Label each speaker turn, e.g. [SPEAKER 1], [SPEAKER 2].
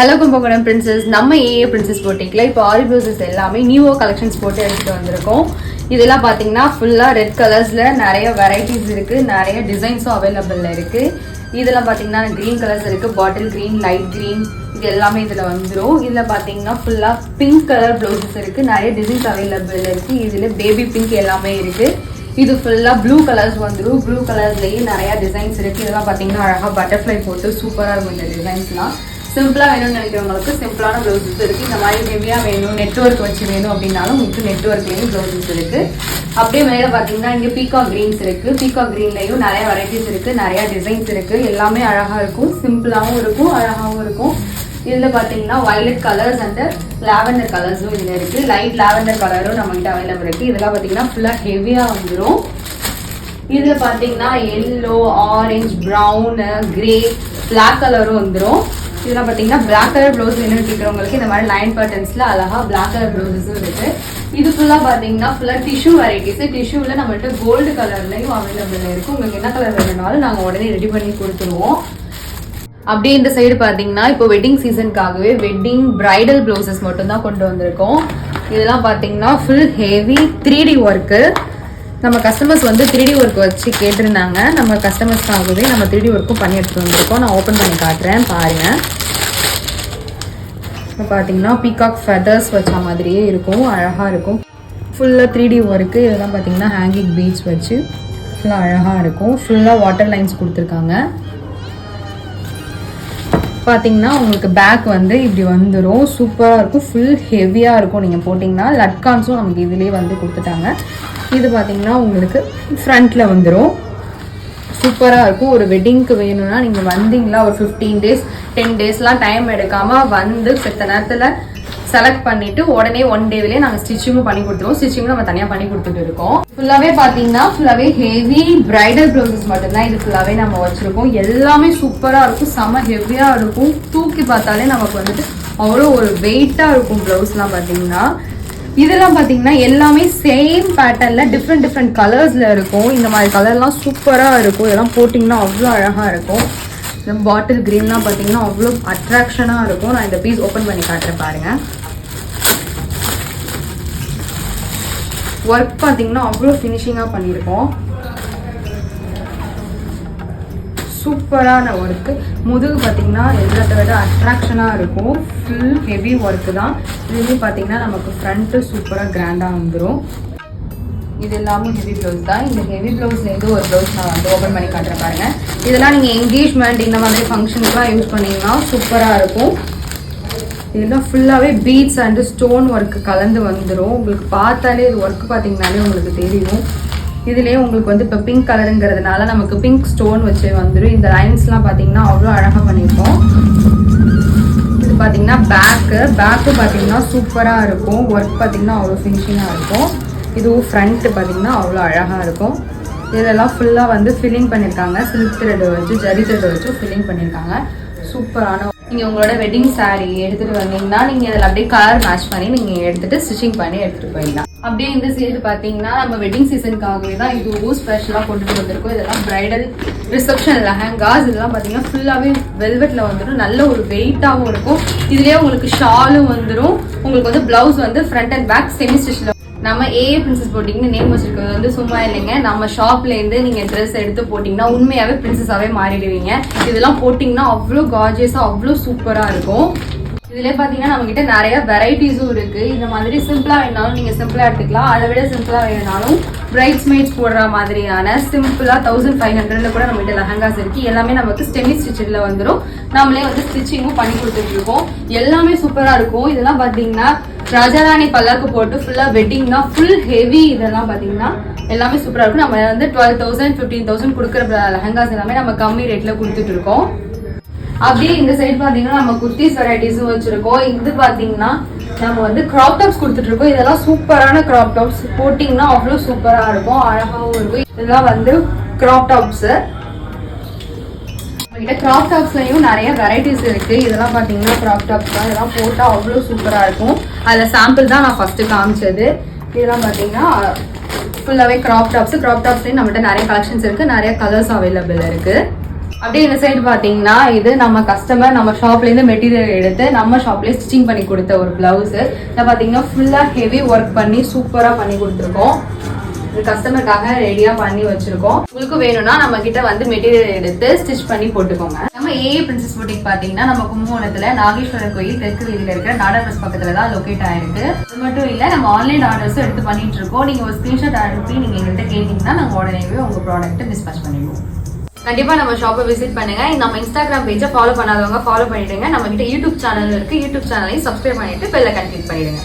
[SPEAKER 1] Hello Kumbakonam princess, நம்ம AA princess போட்டிக்கல இப்போ ஆரி blouses எல்லாமே நியூவோ கலெக்ஷன்ஸ் போட்டு எடுத்துகிட்டு வந்திருக்கோம். இதெல்லாம் பார்த்தீங்கன்னா ஃபுல்லாக ரெட் கலர்ஸில் நிறைய வெரைட்டிஸ் இருக்குது, நிறைய டிசைன்ஸும் அவைலபிளில் இருக்குது. இதெல்லாம் பார்த்தீங்கன்னா க்ரீன் கலர்ஸ் இருக்குது, பாட்டில் க்ரீன், லைட் க்ரீன், இது எல்லாமே இதில் வந்துடும். இதில் பார்த்தீங்கன்னா ஃபுல்லாக பிங்க் கலர் ப்ளவுசஸ் இருக்குது, நிறைய டிசைன்ஸ் அவைலபிள் இருக்குது. இதில் பேபி பிங்க் எல்லாமே இருக்குது. இது ஃபுல்லாக ப்ளூ கலர்ஸ் வந்துடும். ப்ளூ கலர்ஸ்லேயே நிறையா டிசைன்ஸ் இருக்குது. இதெல்லாம் பார்த்தீங்கன்னா அழகாக பட்டர்ஃப்ளை போட்டு சூப்பராக இருக்கும். இந்த டிசைன்ஸ்லாம் சிம்பிளாக வேணும்னு நினைக்கிறவங்களுக்கு சிம்பிளான ப்ளவுசஸ் இருக்குது. இந்த மாதிரி ஹெவியாக வேணும், நெட்ஒர்க் வச்சு வேணும் அப்படின்னாலும் உங்களுக்கு நெட்ஒர்க்லேயும் ப்ளவுசஸ் இருக்குது. அப்படியே மேலே பார்த்தீங்கன்னா இங்கே பீகாக் க்ரீன்ஸ் இருக்குது. பீகாக் க்ரீன்லேயும் நிறைய வெரைட்டிஸ் இருக்குது, நிறையா டிசைன்ஸ் இருக்குது. எல்லாமே அழகாக இருக்கும், சிம்பிளாகவும் இருக்கும், அழகாகவும் இருக்கும். இதில் பார்த்தீங்கன்னா வயலட் கலர்ஸ் அண்ட் லாவெண்டர் கலர்ஸும் இதில் இருக்குது. லைட் லாவெண்டர் கலரும் நம்மகிட்ட அவைலபிள் இருக்குது. இதெல்லாம் பார்த்தீங்கன்னா ஃபுல்லாக ஹெவியாக வந்துடும். இதில் பார்த்தீங்கன்னா yellow, orange, brown, grey, black கலரும் வந்துடும். இதெல்லாம் பார்த்தீங்கன்னா பிளாக் கலர் ப்ளவுஸ் வேணும்னு கேட்குறவங்களுக்கு இந்த மாதிரி லைன் பேட்டர்ன்ஸில் அழகாக பிளாக் கலர் ப்ளவுஸஸும் இருக்குது. இது ஃபுல்லாக பார்த்தீங்கன்னா ஃபுல்லாக டிஷ்யூ வெரைட்டிஸ். டிஷ்யூவில் நம்மள்ட்ட கோல்டு கலர்லையும் அவைலபிள் இருக்குது. உங்களுக்கு என்ன கலர் வேணும்னாலும் நாங்கள் உடனே ரெடி பண்ணி கொடுத்துருவோம். அப்படியே இந்த சைடு பார்த்தீங்கன்னா இப்போ வெட்டிங் சீசனுக்காகவே வெட்டிங் பிரைடல் ப்ளவுசஸ் மட்டும்தான் கொண்டு வந்திருக்கோம். இதெல்லாம் பார்த்தீங்கன்னா ஃபுல் ஹெவி 3D ஒர்க்கு. நம்ம கஸ்டமர்ஸ் வந்து 3D ஒர்க் வச்சு கேட்டிருந்தாங்க. நம்ம கஸ்டமர்ஸ்க்காகவே நம்ம 3D ஒர்க்கும் பண்ணி எடுத்துகிட்டு வந்திருக்கோம். நான் ஓப்பன் பண்ணி காட்டுறேன் பாருங்கள். இப்போ பார்த்தீங்கன்னா பீகாக் ஃபெதர்ஸ் வச்ச மாதிரியே இருக்கும், அழகாக இருக்கும். ஃபுல்லாக 3D ஒர்க்கு. இதெல்லாம் பார்த்தீங்கன்னா ஹேங்கிங் பீட்ஸ் வச்சு ஃபுல்லாக அழகாக இருக்கும். ஃபுல்லாக வாட்டர் லைன்ஸ் கொடுத்துருக்காங்க. பார்த்தீங்கன்னா உங்களுக்கு பேக் வந்து இப்படி வந்துடும், சூப்பராக இருக்கும், ஃபுல் ஹெவியாக இருக்கும். நீங்கள் போட்டிங்கன்னா லட்கான்ஸும் நமக்கு இதிலே வந்து கொடுத்துட்டாங்க. இது பார்த்தீங்கன்னா உங்களுக்கு ஃப்ரண்ட்டில் வந்துடும், சூப்பராக இருக்கும். ஒரு வெட்டிங்க்கு வேணும்னா நீங்கள் வந்தீங்களா ஒரு 15 days 10 daysலாம் டைம் எடுக்காமல் வந்து செத்த நேரத்தில் செலக்ட் பண்ணிவிட்டு உடனே 1 டேவிலே நாங்கள் ஸ்டிச்சிங்கும் பண்ணி கொடுத்துருவோம். ஸ்டிச்சிங்கும் நம்ம தனியாக பண்ணி கொடுத்துட்டு இருக்கோம். ஃபுல்லாகவே பார்த்தீங்கன்னா ஃபுல்லாகவே ஹெவி பிரைடல் ப்ளவுசஸ் மட்டும்தான் இது ஃபுல்லாகவே நம்ம வச்சுருக்கோம். எல்லாமே சூப்பராக இருக்கும், செம்ம ஹெவியாக இருக்கும். தூக்கி பார்த்தாலே நமக்கு வந்துட்டு அவ்வளோ ஒரு வெயிட்டாக இருக்கும் ப்ளவுஸ்லாம் பார்த்தீங்கன்னா. இதெல்லாம் பார்த்தீங்கன்னா எல்லாமே சேம் பேட்டர்னில் டிஃப்ரெண்ட் கலர்ஸில் இருக்கும். இந்த மாதிரி கலர்லாம் சூப்பராக இருக்கும். இதெல்லாம் போட்டிங்கன்னா அவ்வளோ அழகாக இருக்கும். இந்த பாட்டில் க்ரீன்லாம் பார்த்தீங்கன்னா அவ்வளோ அட்ராக்ஷனாக இருக்கும். நான் இந்த பீஸ் ஓப்பன் பண்ணி காட்டுறேன் பாருங்கள். ஒர்க் பார்த்தீங்கன்னா அவ்வளோ ஃபினிஷிங்காக பண்ணியிருக்கோம், சூப்பரான ஒர்க்கு. முதுகு பார்த்தீங்கன்னா எல்லாத்த விட அட்ராக்ஷனாக இருக்கும். ஃபுல் ஹெவி ஒர்க்கு தான். இதுலேயே பார்த்தீங்கன்னா நமக்கு ஃப்ரண்ட்டு சூப்பராக கிராண்டாக வந்துடும். இது எல்லாமே ஹெவி ப்ளவுஸ் தான். இந்த ஹெவி ப்ளவுஸ்லேருந்து ஒரு ப்ளவுஸ் நான் வந்து ஓப்பன் பண்ணி காட்டுறேன் பாருங்கள். இதெல்லாம் நீங்கள் என்கேஜ்மெண்ட் இந்த மாதிரி ஃபங்க்ஷனுக்குலாம் யூஸ் பண்ணிங்கன்னா சூப்பராக இருக்கும். இதெல்லாம் ஃபுல்லாகவே பீட்ஸ் அண்டு ஸ்டோன் ஒர்க்கு கலந்து வந்துடும். உங்களுக்கு பார்த்தாலே இது ஒர்க்கு பார்த்தீங்கன்னாலே உங்களுக்கு தெரியும். இதுலேயே உங்களுக்கு வந்து இப்போ பிங்க் கலருங்கிறதுனால நமக்கு பிங்க் ஸ்டோன் வச்சு வந்துடும். இந்த லைன்ஸ்லாம் பார்த்தீங்கன்னா அவ்வளோ அழகாக பண்ணியிருக்கோம். இது பார்த்தீங்கன்னா பேக்கு பார்த்தீங்கன்னா சூப்பராக இருக்கும். ஒர்க் பார்த்தீங்கன்னா அவ்வளோ ஃபினிஷிங்காக இருக்கும். இதுவும் ஃப்ரண்ட்டு பார்த்தீங்கன்னா அவ்வளோ அழகாக இருக்கும். இதெல்லாம் ஃபுல்லாக வந்து ஃபில்லிங் பண்ணியிருக்காங்க. சில்க் த்ரெட் வச்சு ஜரி த்ரெட் வச்சு ஃபில்லிங் பண்ணியிருக்காங்க. சூப்பரான நீங்கள் உங்களோட வெட்டிங் சாரீ எடுத்துகிட்டு வந்தீங்கன்னா நீங்கள் இதில் அப்படியே கலர் மேட்ச் பண்ணி நீங்கள் எடுத்துகிட்டு ஸ்டிச்சிங் பண்ணி எடுத்துகிட்டு போயிடலாம். அப்படியே இந்த சைடு பார்த்தீங்கன்னா நம்ம வெட்டிங் சீசனுக்காகவே தான் இதுவும் ஸ்பெஷலாக கொண்டுட்டு வந்திருக்கோம். இதெல்லாம் பிரைடல் ரிசப்ஷன் லெஹங்காஸ். இதெல்லாம் பார்த்தீங்கன்னா ஃபுல்லாகவே வெல்வெட்டில் வந்துடும், நல்ல ஒரு வெயிட்டாகவும் இருக்கும். இதுலேயே உங்களுக்கு ஷாலும் வந்துடும். உங்களுக்கு வந்து ப்ளவுஸ் வந்து ஃப்ரண்ட் அண்ட் பேக் செமி ஸ்டிச்சில். நம்ம ஏஏ பிரின்சஸ் போட்டிங்கன்னு நேம் வச்சிருக்கிறது வந்து சும்மா இல்லைங்க. நம்ம ஷாப்லேருந்து நீங்கள் ட்ரெஸ் எடுத்து போட்டிங்கன்னா உண்மையாகவே பிரின்சஸாகவே மாறிடுவீங்க. இதெல்லாம் போட்டிங்கன்னா அவ்வளோ கார்ஜியஸாக அவ்வளோ சூப்பராக இருக்கும். இதில் பார்த்தீங்கன்னா நம்மகிட்ட நிறைய வெரைட்டிஸும் இருக்குது. இந்த மாதிரி சிம்பிளாக வேணாலும் நீங்கள் சிம்பிளாக எடுத்துக்கலாம். அதை விட சிம்பிளாக வேணாலும் பிரைட்ஸ்மெய்ட்ஸ் போடுற மாதிரியான சிம்பிளாக 1500 கூட நம்மகிட்ட லெஹங்காஸ் இருக்குது. எல்லாமே நமக்கு செமி ஸ்டிச்சில் வந்துடும். நம்மளே வந்து ஸ்டிச்சிங்கும் பண்ணி கொடுத்துட்ருக்கோம். எல்லாமே சூப்பராக இருக்கும். இதெல்லாம் பார்த்தீங்கன்னா ராஜாராணி பல்லாக்கு போட்டு ஃபுல்லாக வெட்டிங்னா ஃபுல் ஹெவி. இதெல்லாம் பார்த்தீங்கன்னா எல்லாமே சூப்பராக இருக்கும். நம்ம வந்து 12,000 15,000 கொடுக்குற லெஹங்காஸ் எல்லாமே நம்ம கம்மி ரேட்டில் கொடுத்துட்டு இருக்கோம். அப்படியே இந்த சைடு பார்த்தீங்கன்னா நம்ம குர்த்திஸ் வெரைட்டிஸும் வச்சுருக்கோம். இது பார்த்தீங்கன்னா நம்ம வந்து கிராப் டாப்ஸ் கொடுத்துட்டு இருக்கோம். இதெல்லாம் சூப்பரான கிராப் டாப்ஸ். போட்டிங்கன்னா அவ்வளோ சூப்பராக இருக்கும், அழகாகவும் இருக்கும். இதெல்லாம் வந்து கிராப் டாப்ஸு. நம்மகிட்ட கிராப் டாப்ஸ்லையும் நிறைய வெரைட்டிஸ் இருக்குது. இதெல்லாம் பார்த்தீங்கன்னா கிராப் டாப்ஸ் தான். இதெல்லாம் போட்டால் அவ்வளோ சூப்பராக இருக்கும். அதில் சாம்பிள் தான் நான் ஃபஸ்ட்டு காமிச்சது. இதெல்லாம் பார்த்தீங்கன்னா ஃபுல்லாகவே கிராப் டாப்ஸ். கிராப் டாப்ஸ்லேயும் நம்மகிட்ட நிறைய கலெக்ஷன்ஸ் இருக்குது, நிறைய கலர்ஸ் அவைலபிள் இருக்குது. அப்படியே இந்த சைடு பாத்தீங்கன்னா இது நம்ம கஸ்டமர் நம்ம ஷாப்ல இருந்து மெட்டீரியல் எடுத்து நம்ம ஷாப்லயே ஸ்டிச்சிங் பண்ணி கொடுத்த ஒரு பிளவுஸ். இதை பாத்தீங்கன்னா ஃபுல்லா ஹெவி ஒர்க் பண்ணி சூப்பரா பண்ணி கொடுத்துருக்கோம். இது கஸ்டமருக்காக ரெடியா பண்ணி வச்சிருக்கோம். உங்களுக்கு வேணும்னா நம்ம கிட்ட வந்து மெட்டீரியல் எடுத்து ஸ்டிச் பண்ணி போட்டுக்கோங்க. நம்ம ஏஏ பிரின்சஸ் பூட்டிக் பாத்தீங்கன்னா நம்ம கும்பகோணத்துல நாகேஸ்வரர் கோயில் தெற்கு வீதியில இருக்கிற நாடா பஸ் பக்கத்துல தான் லொகேட் ஆயிருக்கு. அது மட்டும் இல்ல நம்ம ஆன்லைன் ஆர்டர்ஸும் எடுத்து பண்ணிட்டு இருக்கோம். நீங்க ஒரு ஸ்கிரீன்ஷாட் அனுப்பி நீங்க எங்கள்கிட்ட கேட்டீங்கன்னா நாங்க உடனேவே உங்க ப்ராடக்ட் டிஸ்பேச் பண்ணிடுவோம். கண்டிப்பா நம்ம ஷாப்பை விசிட் பண்ணுங்க. நம்ம இன்ஸ்டாகிராம் பேஜை ஃபாலோ பண்ணாதவங்க ஃபாலோ பண்ணிடுங்க. நம்ம கிட்ட யூடியூப் சேனல் இருக்கு. யூடியூப் சேனலையும் சப்ஸ்கிரைப் பண்ணிட்டு பெல் ஐகான் கிளிக் பண்ணிடுங்க.